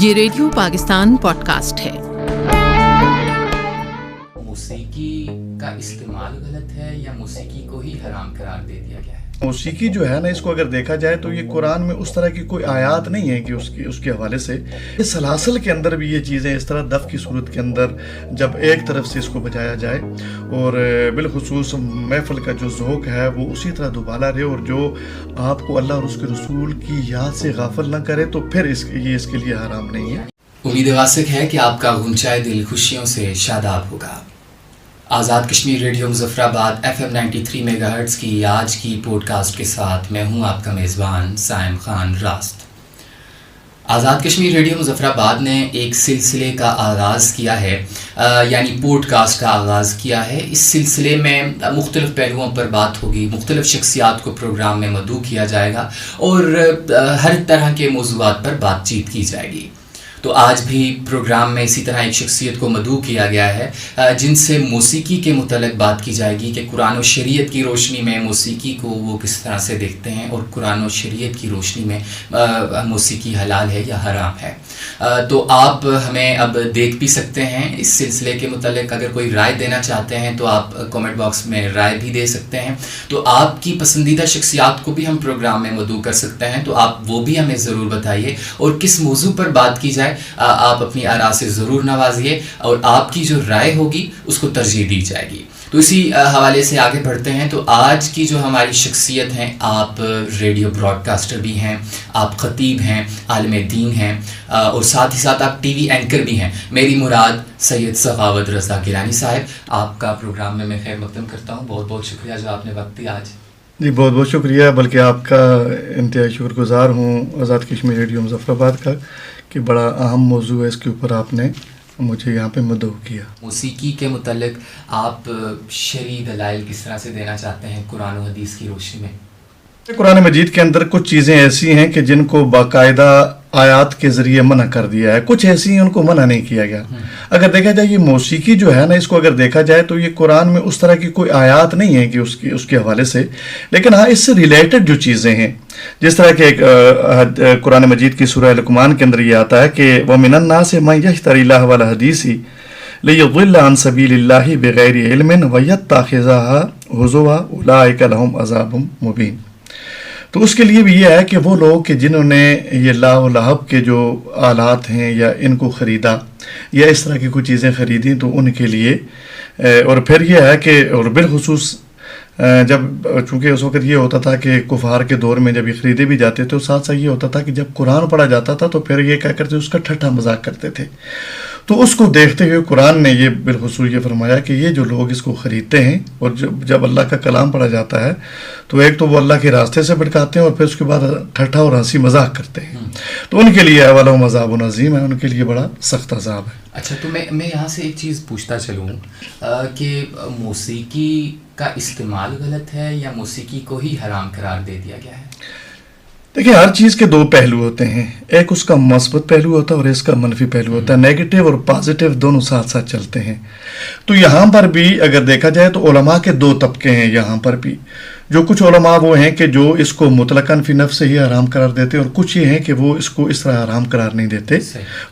یہ radio Pakistan podcast ہے۔ موسیقی کا استعمال غلط ہے یا موسیقی کو ہی حرام قرار دے دیا گیا ہے؟ موسیقی جو ہے نا، اس کو اگر دیکھا جائے تو یہ قرآن میں اس طرح کی کوئی آیات نہیں ہے کہ اس کے حوالے سے اس سلاسل کے اندر بھی یہ چیزیں اس طرح دف کی صورت کے اندر جب ایک طرف سے اس کو بجایا جائے اور بالخصوص محفل کا جو ذوق ہے وہ اسی طرح دوبالا رہے اور جو آپ کو اللہ اور اس کے رسول کی یاد سے غافل نہ کرے تو پھر یہ اس کے لیے حرام نہیں ہے۔ امید واسق ہے کہ آپ کا غنچۂ دل خوشیوں سے شاداب ہوگا۔ آزاد کشمیر ریڈیو مظفر آباد FM 93 میگا ہرٹز کی آج کی پوڈ کاسٹ کے ساتھ میں ہوں آپ کا میزبان سائم خان راست۔ آزاد کشمیر ریڈیو مظفر آباد نے ایک سلسلے کا آغاز کیا ہے، یعنی پوڈ کاسٹ کا آغاز کیا ہے۔ اس سلسلے میں مختلف پہلوؤں پر بات ہوگی، مختلف شخصیات کو پروگرام میں مدعو کیا جائے گا اور ہر طرح کے موضوعات پر بات چیت کی جائے گی۔ تو آج بھی پروگرام میں اسی طرح ایک شخصیت کو مدعو کیا گیا ہے جن سے موسیقی کے متعلق بات کی جائے گی کہ قرآن و شریعت کی روشنی میں موسیقی کو وہ کس طرح سے دیکھتے ہیں اور قرآن و شریعت کی روشنی میں موسیقی حلال ہے یا حرام ہے۔ تو آپ ہمیں اب دیکھ بھی سکتے ہیں۔ اس سلسلے کے متعلق اگر کوئی رائے دینا چاہتے ہیں تو آپ کامنٹ باکس میں رائے بھی دے سکتے ہیں۔ تو آپ کی پسندیدہ شخصیات کو بھی ہم پروگرام میں مدعو کر سکتے ہیں، تو آپ وہ بھی ہمیں ضرور بتائیے اور کس موضوع پر بات کی جائے آپ اپنی آراء سے ضرور نوازیے اور آپ کی جو رائے ہوگی اس کو ترجیح دی جائے گی۔ تو اسی حوالے سے آگے بڑھتے ہیں۔ تو آج کی جو ہماری شخصیت ہیں، آپ ریڈیو براڈ کاسٹر بھی ہیں، آپ خطیب ہیں، عالم دین ہیں اور ساتھ ہی ساتھ آپ ٹی وی اینکر بھی ہیں۔ میری مراد سید سخاوت رضا گیلانی صاحب، آپ کا پروگرام میں خیر مقدم کرتا ہوں۔ بہت بہت شکریہ جو آپ نے وقت دیا آج۔ جی بہت بہت شکریہ، بلکہ آپ کا انتہائی شکر گزار ہوں آزاد کشمیر ریڈیو مظفر آباد کا کہ بڑا اہم موضوع ہے، اس کے اوپر آپ نے مجھے یہاں پہ مدعو کیا۔ موسیقی کے متعلق آپ شرعی دلائل کس طرح سے دینا چاہتے ہیں قرآن و حدیث کی روشنی میں؟ قرآن مجید کے اندر کچھ چیزیں ایسی ہیں کہ جن کو باقاعدہ آیات کے ذریعے منع کر دیا ہے، کچھ ایسی ہیں ان کو منع نہیں کیا گیا۔ اگر دیکھا جائے یہ موسیقی جو ہے نا، اس کو اگر دیکھا جائے تو یہ قرآن میں اس طرح کی کوئی آیات نہیں ہے کہ اس کے حوالے سے، لیکن ہاں اس سے ریلیٹڈ جو چیزیں ہیں، جس طرح کہ قرآن مجید کی سورہ لقمان کے اندر یہ آتا ہے کہ وَمِنَ النَّاسِ مَن يَشْتَرِي اللَّهَ وَالْحَدِيثِ لِيُضِلَّ عَن سَبِيلِ اللَّهِ بِغَيْرِ عِلْمٍ وَيَتَّخِذَهَا هُزُوًا أُولَٰئِكَ لَهُمْ عَذَابٌ مُّبِينٌ۔ تو اس کے لیے بھی یہ ہے کہ وہ لوگ کہ جنہوں نے یہ لاہ و لہب کے جو آلات ہیں یا ان کو خریدا یا اس طرح کی کچھ چیزیں خریدیں تو ان کے لیے، اور پھر یہ ہے کہ اور بالخصوص جب چونکہ اس وقت یہ ہوتا تھا کہ کفار کے دور میں جب یہ خریدے بھی جاتے تھے، ساتھ ساتھ یہ ہوتا تھا کہ جب قرآن پڑھا جاتا تھا تو پھر یہ کیا کرتے اس کا ٹھٹھا مذاق کرتے تھے۔ تو اس کو دیکھتے ہوئے قرآن نے یہ بالخصوص یہ فرمایا کہ یہ جو لوگ اس کو خریدتے ہیں اور جب اللہ کا کلام پڑھا جاتا ہے تو ایک تو وہ اللہ کے راستے سے بھٹکاتے ہیں اور پھر اس کے بعد ٹھٹھا اور ہنسی مذاق کرتے ہیں، تو ان کے لیے وَلَهُمْ عَذَابٌ عَظِيمٌ ہے، ان کے لیے بڑا سخت عذاب ہے۔ اچھا، تو میں یہاں سے ایک چیز پوچھتا چلوں کہ موسیقی کا استعمال غلط ہے یا موسیقی کو ہی حرام قرار دے دیا گیا ہے؟ دیکھیں، ہر چیز کے دو پہلو ہوتے ہیں، ایک اس کا مثبت پہلو ہوتا ہے اور اس کا منفی پہلو ہوتا ہے۔ نیگیٹو اور پازیٹیو دونوں ساتھ ساتھ چلتے ہیں۔ تو یہاں پر بھی اگر دیکھا جائے تو علماء کے دو طبقے ہیں یہاں پر بھی۔ جو کچھ علماء وہ ہیں کہ جو اس کو مطلقاً فی نفس سے ہی حرام قرار دیتے ہیں، اور کچھ یہ ہیں کہ وہ اس کو اس طرح حرام قرار نہیں دیتے۔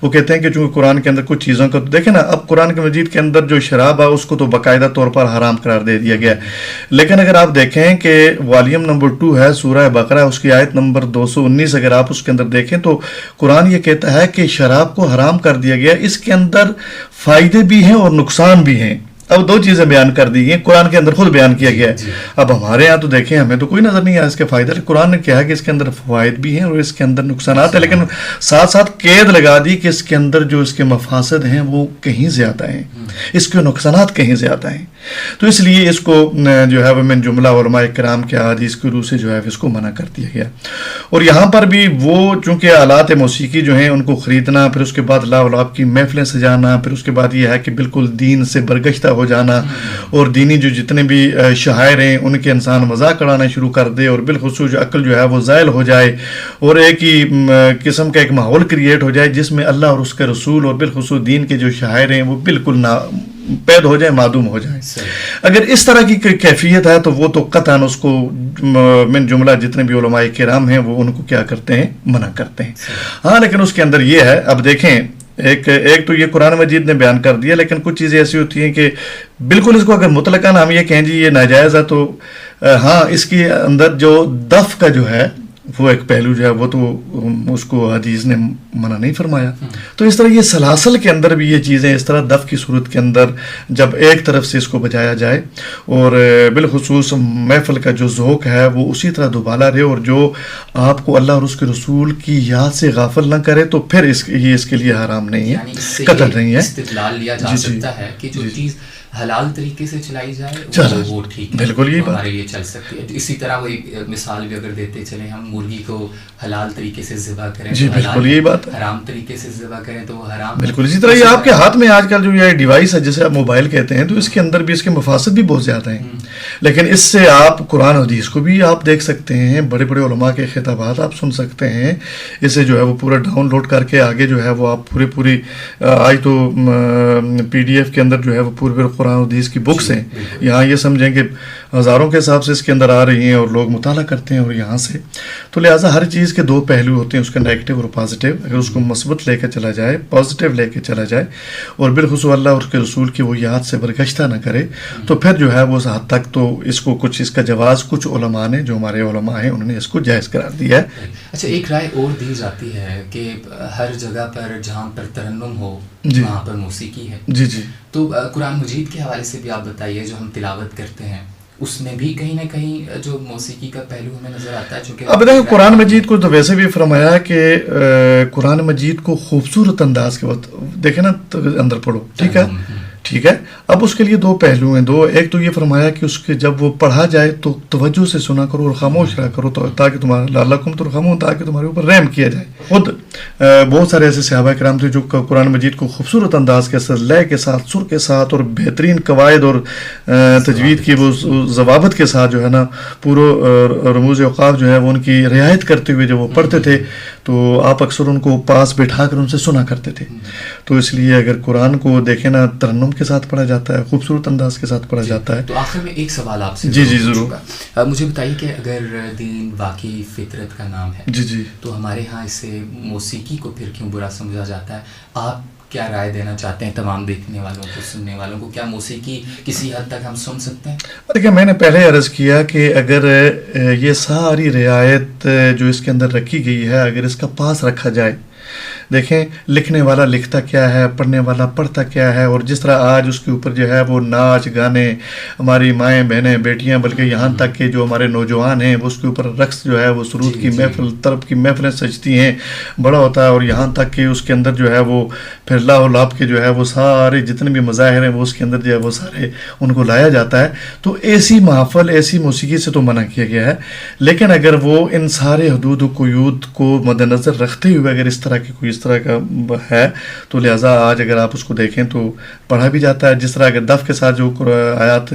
وہ کہتے ہیں کہ چونکہ قرآن کے اندر کچھ چیزوں کو دیکھیں نا، اب قرآن کے مجید کے اندر جو شراب ہے اس کو تو باقاعدہ طور پر حرام قرار دے دیا گیا ہے، لیکن اگر آپ دیکھیں کہ والیوم نمبر 2 ہے سورہ بقرہ، اس کی آیت نمبر 219 اگر آپ اس کے اندر دیکھیں تو قرآن یہ کہتا ہے کہ شراب کو حرام کر دیا گیا، اس کے اندر فائدے بھی ہیں اور نقصان بھی ہیں۔ اب دو چیزیں بیان کر دی ہیں، قرآن کے اندر خود بیان کیا گیا ہے۔ اب ہمارے ہاں تو دیکھیں ہمیں تو کوئی نظر نہیں آیا اس کے فائدے، قرآن نے کہا ہے کہ اس کے اندر فوائد بھی ہیں اور اس کے اندر نقصانات ہیں، لیکن ساتھ ساتھ قید لگا دی کہ اس کے اندر جو اس کے مفاسد ہیں وہ کہیں زیادہ ہیں، اس کے نقصانات کہیں زیادہ ہیں۔ تو اس لیے اس کو جو ہے وہ من جملہ علماء کرام کے حدیث کی روح سے جو ہے اس کو منع کر دیا گیا۔ اور یہاں پر بھی وہ چونکہ آلات موسیقی جو ہیں ان کو خریدنا، پھر اس کے بعد لاہ و لعب کی محفلیں سجانا، پھر اس کے بعد یہ ہے کہ بالکل دین سے برگشتہ ہو جانا اور دینی جو جتنے بھی شاعر ہیں ان کے انسان مذاق اڑانا شروع کر دے اور بالخصوص جو عقل جو ہے وہ زائل ہو جائے اور ایک ہی قسم کا ایک ماحول کریٹ ہو جائے جس میں اللہ اور اس کے رسول اور بالخصوص دین کے جو شاعر ہیں وہ بالکل پید ہو جائیں، معدوم ہو جائیں. اگر اس طرح کی کیفیت ہے تو وہ تو قطعاً اس کو من جملہ جتنے بھی علماء کرام ہیں وہ ان کو کیا کرتے ہیں، منع کرتے ہیں. ہاں لیکن اس کے اندر یہ ہے، اب دیکھیں ایک تو یہ قرآن مجید نے بیان کر دیا، لیکن کچھ چیزیں ایسی ہوتی ہیں کہ بالکل اس کو اگر مطلقاً ہم یہ کہیں جی یہ ناجائز ہے، تو ہاں اس کے اندر جو دف کا جو ہے وہ ایک پہلو جو ہے وہ تو اس کو حدیث نے منع نہیں فرمایا. تو اس طرح یہ سلاسل کے اندر بھی یہ چیزیں اس طرح دف کی صورت کے اندر جب ایک طرف سے اس کو بجایا جائے اور بالخصوص محفل کا جو ذوق ہے وہ اسی طرح دوبالا رہے، اور جو آپ کو اللہ اور اس کے رسول کی یاد سے غافل نہ کرے، تو پھر یہ اس کے لیے حرام نہیں ہے، قتل نہیں ہے. استدلال لیا جا سکتا ہے کہ جو چیز حلال طریقے سے چلائی جائے وہ ٹھیک ہے، بالکل یہ ہمارے لیے چل سکتی ہے. اسی طرح وہ مثال بھی اگر دیتے چلیں، ہم مرغی کو حلال طریقے سے ذبح کریں، جی بالکل یہی بات ہے، حرام طریقے سے ذبح کریں تو وہ حرام. بالکل اسی طرح یہ آپ کے ہاتھ میں آج کل جو یہ ڈیوائس ہے جسے آپ موبائل کہتے ہیں، تو اس کے اندر بھی اس کے مفاسد بھی بہت زیادہ ہیں، لیکن اس سے آپ قرآن حدیث کو بھی آپ دیکھ سکتے ہیں، بڑے بڑے علماء کے خطابات آپ سن سکتے ہیں. اسے جو ہے وہ پورا ڈاؤن لوڈ کر کے آگے جو ہے وہ آپ پوری آج تو PDF کے اندر جو ہے وہ پورے قرآن حدیث کی بکس ہیں. یہاں یہ سمجھیں کہ ہزاروں کے حساب سے اس کے اندر آ رہی ہیں اور لوگ مطالعہ کرتے ہیں اور یہاں سے. تو لہٰذا ہر چیز کے دو پہلو ہوتے ہیں، اس کا نیگیٹو اور پازیٹیو. اگر اس کو مثبت لے کے چلا جائے، پازیٹیو لے کے چلا جائے، اور بالخصوص اللہ اور اس کے رسول کی وہ یاد سے برگشتہ نہ کرے، تو پھر جو ہے وہ اس حد تک تو اس کو کچھ اس کا جواز کچھ علماء نے، جو ہمارے علماء ہیں، انہوں نے اس کو جائز قرار دیا ہے. اچھا، ایک رائے اور دی جاتی ہے کہ ہر جگہ پر جہاں پر ترنم ہو وہاں پر موسیقی ہے. جی جی. تو قرآن مجید کے حوالے سے بھی آپ بتائیے، جو ہم تلاوت کرتے ہیں اس میں بھی کہیں نہ کہیں جو موسیقی کا پہلو ہمیں نظر آتا ہے. چونکہ اب دیکھیں قرآن مجید کو تو ویسے بھی فرمایا کہ قرآن مجید کو خوبصورت انداز کے وقت دیکھیں نا اندر پڑھو، ٹھیک ہے ٹھیک ہے. اب اس کے لیے دو پہلو ہیں، ایک تو یہ فرمایا کہ اس کے جب وہ پڑھا جائے تو توجہ سے سنا کرو اور خاموش رہا کرو، تاکہ تمہارا لعلکم ترحمون، تاکہ تمہارے اوپر رحم کیا جائے. خود بہت سارے ایسے صحابہ کرام تھے جو قرآن مجید کو خوبصورت انداز کے ساتھ، لے کے ساتھ، سر کے ساتھ، اور بہترین قواعد اور تجوید کی وہ ضوابط کے ساتھ جو ہے نا پورا رموز اوقاف جو ہے وہ ان کی رعایت کرتے ہوئے جب وہ پڑھتے تھے تو آپ اکثر ان کو پاس بٹھا کر ان سے سنا کرتے تھے. تو اس لیے اگر قرآن کو دیکھیں نا ترنم کے ساتھ پڑھا جاتا ہے، خوبصورت انداز کے ساتھ پڑھا جاتا ہے. تو آخر میں ایک سوال آپ سے جی ضرور. مجھے بتائیے کہ اگر دین واقعی فطرت کا نام ہے جی تو ہمارے ہاں اسے موسیقی کو پھر کیوں برا سمجھا جاتا ہے؟ آپ کیا رائے دینا چاہتے ہیں تمام دیکھنے والوں کو، سننے والوں کو؟ کیا موسیقی کسی حد تک ہم سن سکتے ہیں؟ دیکھیں میں نے پہلے عرض کیا کہ اگر یہ ساری رعایت جو اس کے اندر رکھی گئی ہے اگر اس کا پاس رکھا جائے، دیکھیں لکھنے والا لکھتا کیا ہے، پڑھنے والا پڑھتا کیا ہے، اور جس طرح آج اس کے اوپر جو ہے وہ ناچ گانے ہماری مائیں بہنیں بیٹیاں بلکہ یہاں تک کہ جو ہمارے نوجوان ہیں وہ اس کے اوپر رقص جو ہے وہ سرود کی محفل طرب کی محفلیں سجتی ہیں، بڑا ہوتا ہے، اور یہاں تک کہ اس کے اندر جو ہے وہ پھر لاہ و لاب کے جو ہے وہ سارے جتنے بھی مظاہر ہیں وہ اس کے اندر جو ہے وہ سارے ان کو لایا جاتا ہے. تو ایسی محفل ایسی موسیقی سے تو منع کیا گیا ہے. لیکن اگر وہ ان سارے حدود و قیود کو مد نظر رکھتے ہوئے اگر اس طرح کی کوئی اس طرح کا ہے تو لہٰذا آج اگر آپ اس کو دیکھیں تو پڑھا بھی جاتا ہے. جس طرح اگر دف کے ساتھ جو آیات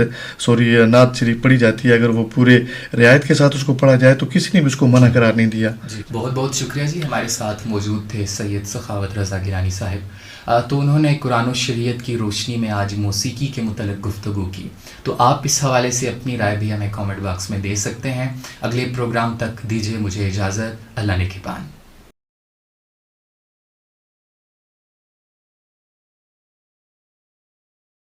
نعت شریف پڑھی جاتی ہے اگر وہ پورے رعایت کے ساتھ اس کو پڑھا جائے تو کسی نے بھی اس کو منع قرار نہیں دیا. جی بہت بہت شکریہ جی. ہمارے ساتھ موجود تھے سید سخاوت رضا گیلانی صاحب. تو انہوں نے قرآن و شریعت کی روشنی میں آج موسیقی کے متعلق گفتگو کی. تو آپ اس حوالے سے اپنی رائے بھی ہمیں کامنٹ باکس میں دے سکتے ہیں. اگلے پروگرام تک دیجیے مجھے اجازت. اللہ نگہبان.